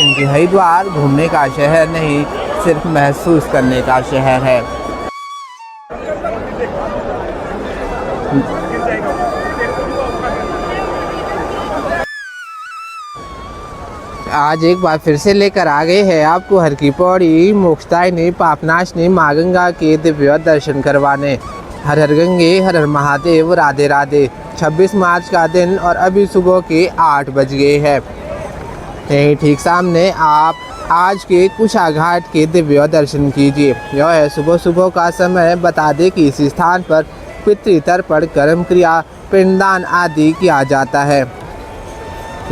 क्योंकि हरिद्वार घूमने का शहर नहीं, सिर्फ महसूस करने का शहर है। आज एक बार फिर से लेकर आ गए हैं आपको हर की पौड़ी मोक्षदायिनी पापनाशनी माँ गंगा के दिव्य दर्शन करवाने। हर हर गंगे, हर हर महादेव, राधे राधे। 26 मार्च का दिन और अभी सुबह के 8 बज गए हैं। यहीं ठीक सामने आप आज के कुशा घाट के दिव्य दर्शन कीजिए। यह है सुबह सुबह का समय। बता दें कि इस स्थान पर पितृतर्पण, कर्म क्रिया, पिंडदान आदि किया जाता है।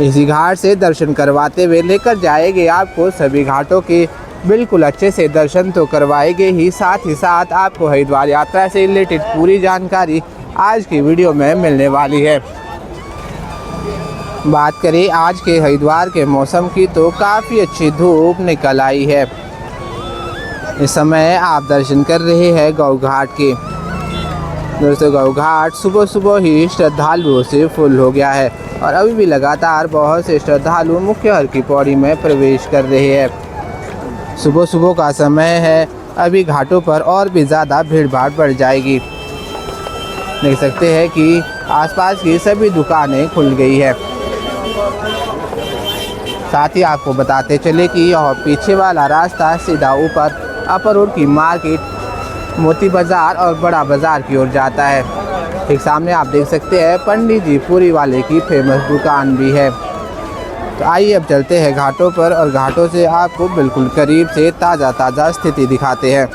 इसी घाट से दर्शन करवाते हुए लेकर जाएंगे आपको सभी घाटों के बिल्कुल अच्छे से दर्शन तो करवाएंगे ही साथ आपको हरिद्वार यात्रा से रिलेटेड पूरी जानकारी आज की वीडियो में मिलने वाली है। बात करें आज के हरिद्वार के मौसम की तो काफ़ी अच्छी धूप निकल आई है। इस समय आप दर्शन कर रहे हैं गौ घाट के। दोस्तों गौ घाट सुबह सुबह ही श्रद्धालुओं से फुल हो गया है और अभी भी लगातार बहुत से श्रद्धालु मुख्य हर की पौड़ी में प्रवेश कर रहे हैं। सुबह सुबह का समय है, अभी घाटों पर और भी ज़्यादा भीड़ भाड़ बढ़ जाएगी। देख सकते हैं कि आसपास की सभी दुकानें खुल गई है। साथ ही आपको बताते चले कि यह पीछे वाला रास्ता सीधा ऊपर अपर रोड की मार्केट, मोती बाज़ार और बड़ा बाज़ार की ओर जाता है। ठीक सामने आप देख सकते हैं पंडित जी पूरी वाले की फेमस दुकान भी है। तो आइए अब चलते हैं घाटों पर और घाटों से आपको बिल्कुल करीब से ताज़ा स्थिति दिखाते हैं।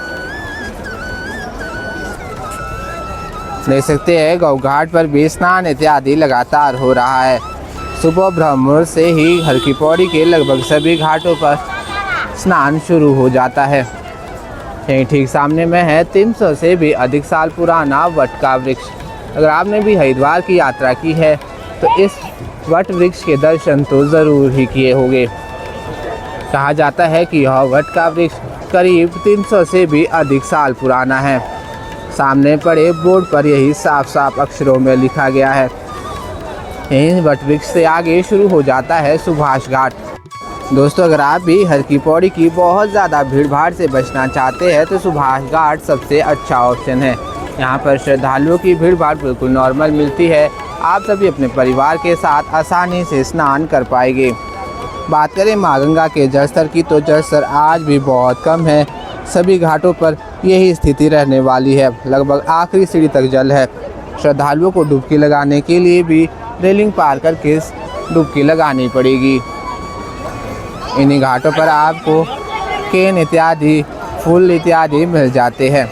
देख सकते हैं गौ घाट पर भी स्नान इत्यादि लगातार हो रहा है। सुबह ब्रह्म मुहूर्त से ही हर की पौड़ी के लगभग सभी घाटों पर स्नान शुरू हो जाता है। यहीं ठीक सामने में है 300 से भी अधिक साल पुराना वट का वृक्ष। अगर आपने भी हरिद्वार की यात्रा की है तो इस वट वृक्ष के दर्शन तो ज़रूर ही किए होंगे। कहा जाता है कि यह वट का वृक्ष करीब 300 से भी अधिक साल पुराना है। सामने पड़े बोर्ड पर यही साफ अक्षरों में लिखा गया है। यहीं वट वृक्ष से आगे शुरू हो जाता है सुभाष घाट। दोस्तों अगर आप भी हर की पौड़ी की बहुत ज़्यादा भीड़ भाड़ से बचना चाहते हैं तो सुभाष घाट सबसे अच्छा ऑप्शन है। यहाँ पर श्रद्धालुओं की भीड़ भाड़ बिल्कुल नॉर्मल मिलती है। आप सभी अपने परिवार के साथ आसानी से स्नान कर पाएंगे। बात करें माँ गंगा के जलस्तर की तो जलस्तर आज भी बहुत कम है। सभी घाटों पर यही स्थिति रहने वाली है। लगभग आखिरी सीढ़ी तक जल है। श्रद्धालुओं को डुबकी लगाने के लिए भी रेलिंग पार करके डुबकी लगानी पड़ेगी। इन्हीं घाटों पर आपको केन इत्यादि, फूल इत्यादि मिल जाते हैं।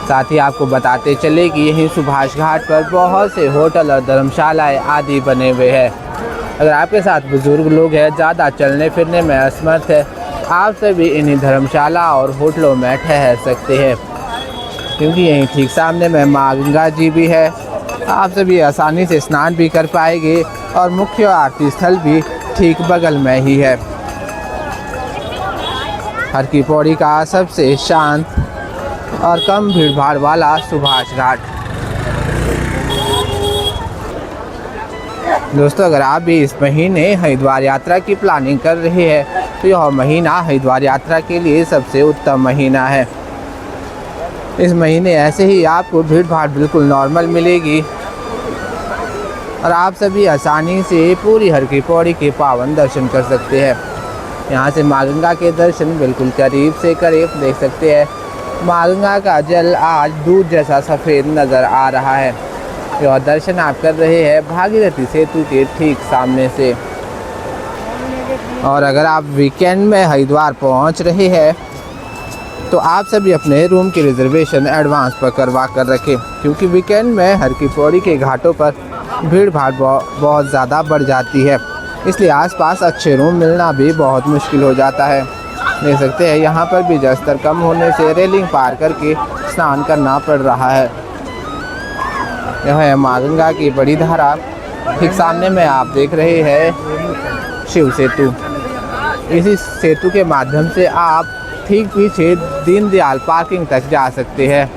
साथ ही आपको बताते चले कि यही सुभाष घाट पर बहुत से होटल और धर्मशालाएं आदि बने हुए हैं। अगर आपके साथ बुजुर्ग लोग हैं, ज़्यादा चलने फिरने में असमर्थ है, आप सभी इन्हीं धर्मशाला और होटलों में ठहर सकते हैं, क्योंकि यहीं ठीक सामने में माँ गंगा जी भी है। आप सभी आसानी से स्नान भी कर पाएंगे और मुख्य आरती स्थल भी ठीक बगल में ही है। हर की पौड़ी का सबसे शांत और कम भीड़ भाड़ वाला सुभाष घाट। दोस्तों अगर आप भी इस महीने हरिद्वार यात्रा की प्लानिंग कर रहे हैं तो यह महीना हरिद्वार यात्रा के लिए सबसे उत्तम महीना है। इस महीने ऐसे ही आपको भीड़ भाड़ बिल्कुल नॉर्मल मिलेगी और आप सभी आसानी से पूरी हर की पौड़ी के पावन दर्शन कर सकते हैं। यहाँ से माँ गंगा के दर्शन बिल्कुल करीब से करीब देख सकते हैं। माँ गंगा का जल आज दूध जैसा सफ़ेद नज़र आ रहा है। यह दर्शन आप कर रहे हैं भागीरथी सेतु के ठीक सामने से। और अगर आप वीकेंड में हरिद्वार पहुँच रहे हैं तो आप सभी अपने रूम की रिजर्वेशन एडवांस पर करवा कर रखें, क्योंकि वीकेंड में हर की पौड़ी के घाटों पर भीड़ भाड़ बहुत ज़्यादा बढ़ जाती है। इसलिए आसपास अच्छे रूम मिलना भी बहुत मुश्किल हो जाता है। देख सकते हैं यहाँ पर भी जलस्तर कम होने से रेलिंग पार करके स्नान करना पड़ रहा है। यह है माँ गंगा की बड़ी धारा। ठीक सामने में आप देख रहे हैं शिव सेतु। इसी सेतु के माध्यम से आप ठीक पीछे दीनदयाल पार्किंग तक जा सकते हैं।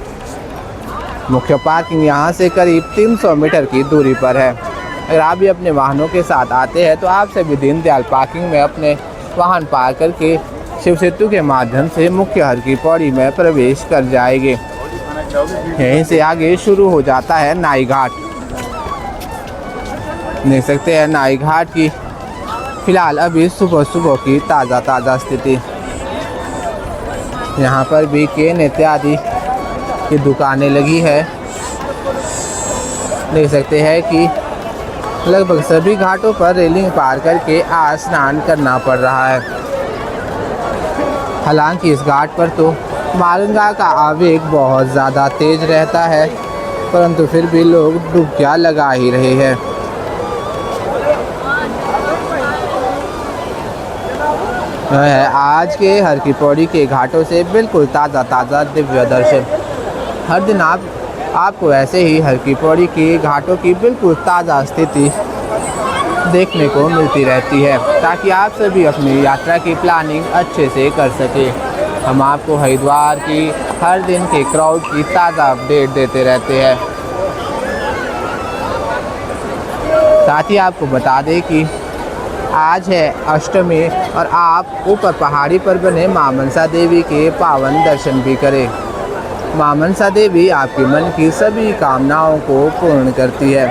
मुख्य पार्किंग यहाँ से करीब 300 मीटर की दूरी पर है। अगर आप भी अपने वाहनों के साथ आते हैं तो आप सभी दीनदयाल पार्किंग में अपने वाहन पार्क करके शिव सेतु के माध्यम से मुख्य हर की पौड़ी में प्रवेश कर जाएंगे। यहीं से आगे शुरू हो जाता है नाई घाट। देख सकते हैं नाई घाट की फिलहाल अभी सुबह सुबह की ताज़ा स्थिति। यहाँ पर भी केन इत्यादि की दुकानें लगी है। देख सकते हैं कि लगभग सभी घाटों पर रेलिंग पार करके आज स्नान करना पड़ रहा है। हालांकि इस घाट पर तो मारंगा का आवेग बहुत ज़्यादा तेज रहता है, परंतु फिर भी लोग डुबकियां लगा ही रहे हैं। आज के हर की पौड़ी के घाटों से बिल्कुल ताज़ा दिव्य दर्शन। हर दिन आपको ऐसे ही हर की पौड़ी के घाटों की बिल्कुल ताज़ा स्थिति देखने को मिलती रहती है, ताकि आप सभी अपनी यात्रा की प्लानिंग अच्छे से कर सकें। हम आपको हरिद्वार की हर दिन के क्राउड की ताज़ा अपडेट देते रहते हैं। साथ ही आपको बता दें कि आज है अष्टमी और आप ऊपर पहाड़ी पर बने मां मनसा देवी के पावन दर्शन भी करें। मां मनसा देवी आपके मन की सभी कामनाओं को पूर्ण करती है।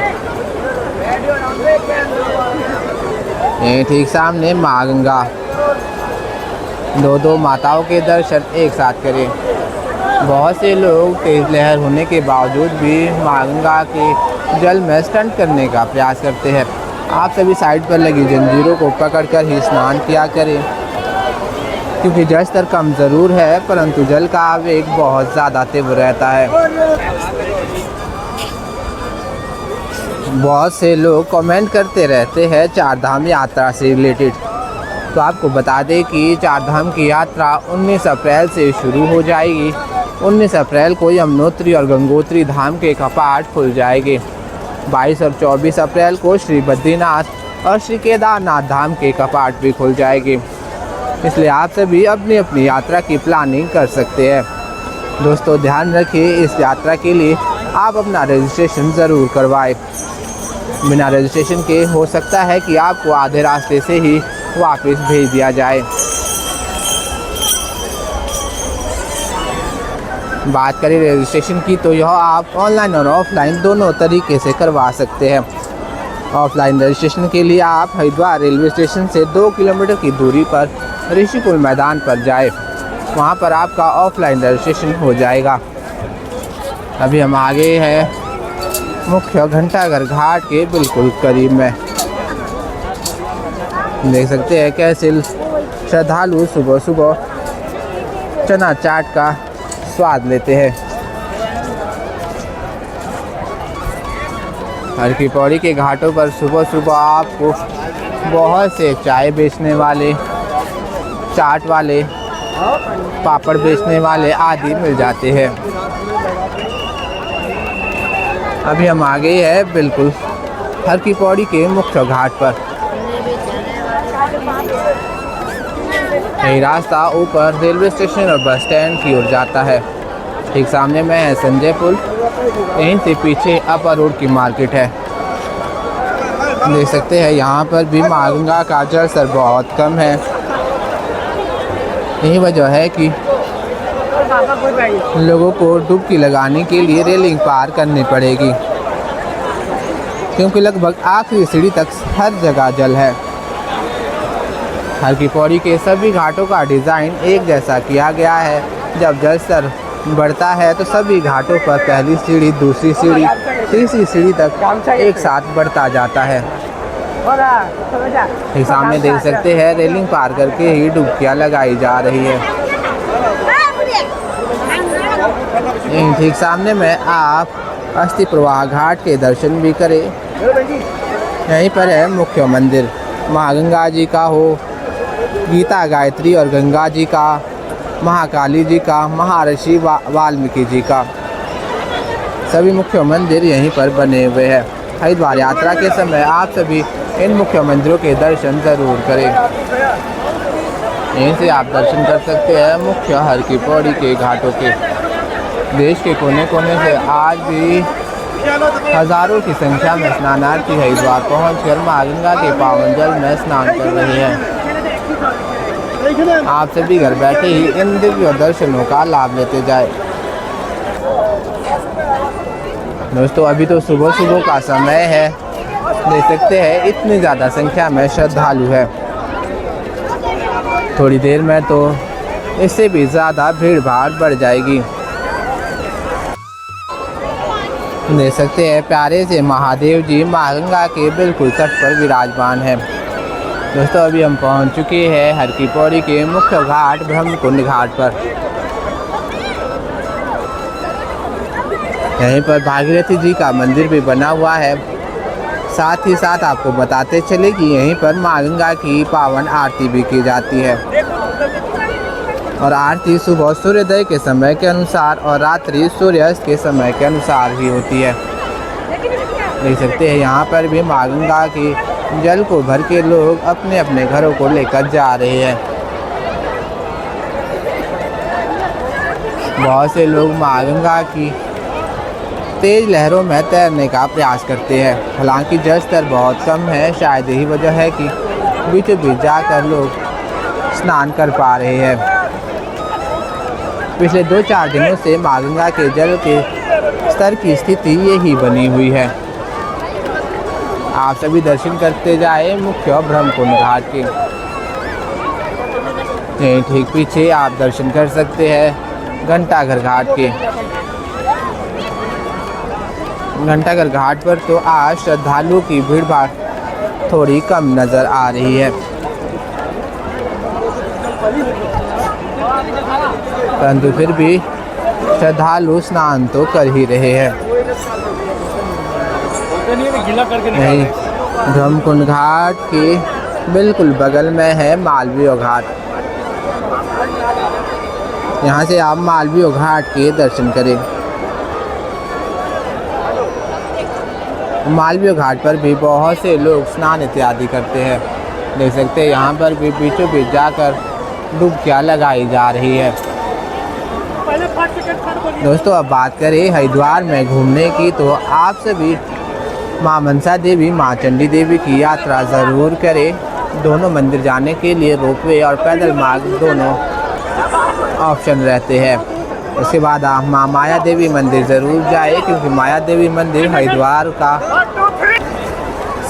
ये ठीक सामने मां गंगा, दो माताओं के दर्शन एक साथ करें। बहुत से लोग तेज लहर होने के बावजूद भी मां गंगा के जल में स्टंट करने का प्रयास करते हैं। आप सभी साइड पर लगी जंजीरों को पकड़कर ही स्नान किया करें, क्योंकि जल स्तर कम ज़रूर है परंतु जल का आवेग बहुत ज़्यादा तीव्र रहता है। बहुत से लोग कमेंट करते रहते हैं चार धाम यात्रा से रिलेटेड, तो आपको बता दें कि चार धाम की यात्रा 19 अप्रैल से शुरू हो जाएगी। 19 अप्रैल को यमुनोत्री और गंगोत्री धाम के कपाट खुल जाएंगे। 22 और 24 अप्रैल को श्री बद्रीनाथ और श्री केदारनाथ धाम के कपाट भी खुल जाएंगे। इसलिए आप सभी अपनी अपनी यात्रा की प्लानिंग कर सकते हैं। दोस्तों ध्यान रखिए, इस यात्रा के लिए आप अपना रजिस्ट्रेशन ज़रूर करवाएं। बिना रजिस्ट्रेशन के हो सकता है कि आपको आधे रास्ते से ही वापस भेज दिया जाए। बात करें रजिस्ट्रेशन की, तो यह आप ऑनलाइन और ऑफलाइन दोनों तरीके से करवा सकते हैं। ऑफलाइन रजिस्ट्रेशन के लिए आप हरिद्वार रेलवे स्टेशन से 2 किलोमीटर की दूरी पर ऋषिकुल मैदान पर जाए, वहां पर आपका ऑफलाइन रजिस्ट्रेशन हो जाएगा। अभी हम आगे हैं मुख्य घंटाघर घाट के बिल्कुल करीब में। देख सकते हैं कैसे श्रद्धालु सुबह सुबह चना चाट का स्वाद लेते हैं। हर की पौड़ी के घाटों पर सुबह सुबह आपको बहुत से चाय बेचने वाले, चाट वाले, पापड़ बेचने वाले आदि मिल जाते हैं। अभी हम आ गए हैं बिल्कुल हर की पौड़ी के मुख्य घाट पर। यही रास्ता ऊपर रेलवे स्टेशन और बस स्टैंड की ओर जाता है। ठीक सामने में है संजय पुल, यहीं से पीछे अपर रोड की मार्केट है। देख सकते हैं यहाँ पर भी मां गंगा का जल स्तर बहुत कम है। यही वजह है कि लोगों को डुबकी लगाने के लिए रेलिंग पार करनी पड़ेगी, क्योंकि लगभग आखिरी सीढ़ी तक हर जगह जल है। हर की पौड़ी के सभी घाटों का डिज़ाइन एक जैसा किया गया है। जब जल स्तर बढ़ता है तो सभी घाटों पर पहली सीढ़ी, दूसरी सीढ़ी, तीसरी सीढ़ी तक एक साथ बढ़ता जाता है। ठीक सामने देख सकते हैं रेलिंग पार करके ही डुबकियां लगाई जा रही है। ठीक सामने में आप अस्थि प्रवाह घाट के दर्शन भी करें। यहीं पर है मुख्य मंदिर, माँ गंगा जी का हो, गीता गायत्री और गंगा जी का, महाकाली जी का, महर्षि वाल्मीकि जी का, सभी मुख्य मंदिर यहीं पर बने हुए हैं। हरिद्वार यात्रा के समय आप सभी इन मुख्य मंदिरों के दर्शन ज़रूर करें। यहीं से आप दर्शन कर सकते हैं मुख्य हर की पौड़ी के घाटों के। देश के कोने कोने से आज भी हजारों की संख्या में स्नानार्थी हरिद्वार पहुंचकर मां गंगा के पावन जल में स्नान कर रहे हैं। आप सभी घर बैठे ही इन दिव्य दर्शनों का लाभ लेते जाए। दोस्तों अभी तो सुबह सुबह का समय है, देख सकते हैं इतनी ज़्यादा संख्या में श्रद्धालु है। थोड़ी देर में तो इससे भी ज़्यादा भीड़ भाड़ बढ़ जाएगी। देख सकते हैं प्यारे से महादेव जी मां गंगा के बिल्कुल तट पर विराजमान है। दोस्तों अभी हम पहुंच चुके हैं हर की पौड़ी के मुख्य घाट ब्रह्मकुंड घाट पर। यहीं पर भागीरथी जी का मंदिर भी बना हुआ है। साथ ही साथ आपको बताते चले कि यहीं पर मां गंगा की पावन आरती भी की जाती है और आरती सुबह सूर्योदय के समय के अनुसार और रात्रि सूर्यास्त के समय के अनुसार ही होती है। देख सकते हैं यहाँ पर भी मां गंगा की जल को भर के लोग अपने अपने घरों को लेकर जा रहे हैं। बहुत से लोग मां गंगा की तेज लहरों में तैरने का प्रयास करते हैं। हालांकि जल स्तर बहुत कम है, शायद यही वजह है कि बीचों बीच जाकर लोग स्नान कर पा रहे हैं। पिछले 2-4 दिनों से मां गंगा के जल के स्तर की स्थिति यही बनी हुई है। आप सभी दर्शन करते जाए मुख्य ब्रह्मकुंड घाट के। ठीक पीछे आप दर्शन कर सकते हैं घंटाघर घाट के। घंटाघर घाट पर तो आज श्रद्धालुओं की भीड़ भाड़ थोड़ी कम नज़र आ रही है, परंतु फिर भी श्रद्धालु स्नान तो कर ही रहे हैं। नहीं, ब्रह्मकुंड घाट के बिल्कुल बगल में है मालवीय घाट। यहाँ से आप मालवीय घाट के दर्शन करें। मालवीय घाट पर भी बहुत से लोग स्नान इत्यादि करते हैं। देख सकते हैं यहाँ पर भी बीचों बीच जाकर डुबकियाँ लगाई जा रही है। दोस्तों अब बात करें हरिद्वार में घूमने की, तो आप सभी मां मनसा देवी, मां चंडी देवी की यात्रा ज़रूर करें। दोनों मंदिर जाने के लिए रोपवे और पैदल मार्ग दोनों ऑप्शन रहते हैं। उसके बाद आप मां माया देवी मंदिर ज़रूर जाए, क्योंकि माया देवी मंदिर हरिद्वार का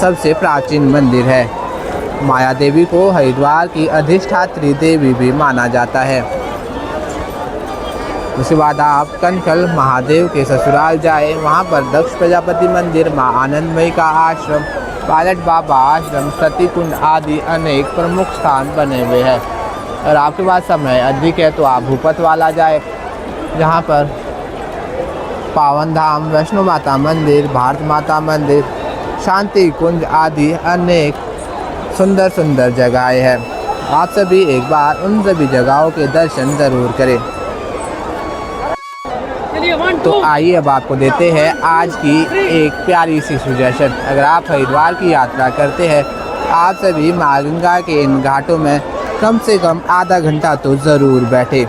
सबसे प्राचीन मंदिर है। माया देवी को हरिद्वार की अधिष्ठात्री देवी भी माना जाता है। उसके बाद आप कनकल महादेव के ससुराल जाए, वहाँ पर दक्ष प्रजापति मंदिर, माँ आनंदमयी का आश्रम, पायलट बाबा आश्रम, सती कुंड आदि अनेक प्रमुख स्थान बने हुए हैं। और आपके पास समय अधिक है तो आप भूपत वाला जाए, जहाँ पर पावन धाम, वैष्णो माता मंदिर, भारत माता मंदिर, शांति कुंज आदि अनेक सुंदर सुंदर जगहें हैं। आप सभी एक बार उन सभी जगहों के दर्शन ज़रूर करें। तो आइए अब आपको देते हैं आज की एक प्यारी सी सजेशन। अगर आप हरिद्वार की यात्रा करते हैं, आप सभी मां गंगा के इन घाटों में कम से कम आधा घंटा तो ज़रूर बैठे।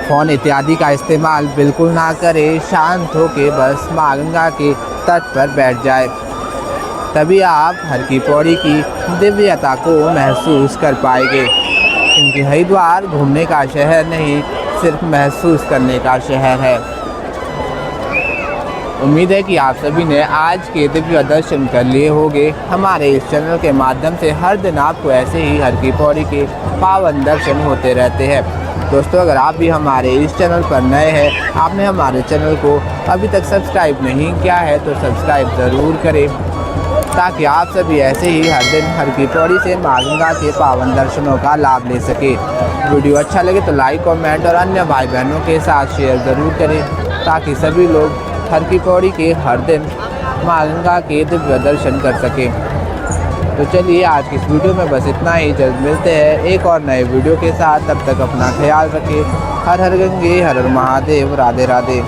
फ़ोन इत्यादि का इस्तेमाल बिल्कुल ना करें, शांत होकर बस मां गंगा के तट पर बैठ जाए। तभी आप हर की पौड़ी की दिव्यता को महसूस कर पाएंगे, क्योंकि हरिद्वार घूमने का शहर नहीं, सिर्फ महसूस करने का शहर है। उम्मीद है कि आप सभी ने आज के दिव्य दर्शन कर लिए होंगे। हमारे इस चैनल के माध्यम से हर दिन आपको ऐसे ही हर की पौड़ी के पावन दर्शन होते रहते हैं। दोस्तों अगर आप भी हमारे इस चैनल पर नए हैं, आपने हमारे चैनल को अभी तक सब्सक्राइब नहीं किया है तो सब्सक्राइब ज़रूर करें, ताकि आप सभी ऐसे ही हर दिन हर की पौड़ी से मां गंगा के पावन दर्शनों का लाभ ले सके। वीडियो अच्छा लगे तो लाइक, कमेंट और अन्य भाई बहनों के साथ शेयर ज़रूर करें, ताकि सभी लोग हर की पौड़ी के हर दिन मां गंगा के दिव्य दर्शन कर सकें। तो चलिए आज की इस वीडियो में बस इतना ही। जल्द मिलते हैं एक और नए वीडियो के साथ। तब तक अपना ख्याल रखें। हर हर गंगे, हर हर महादेव, राधे राधे।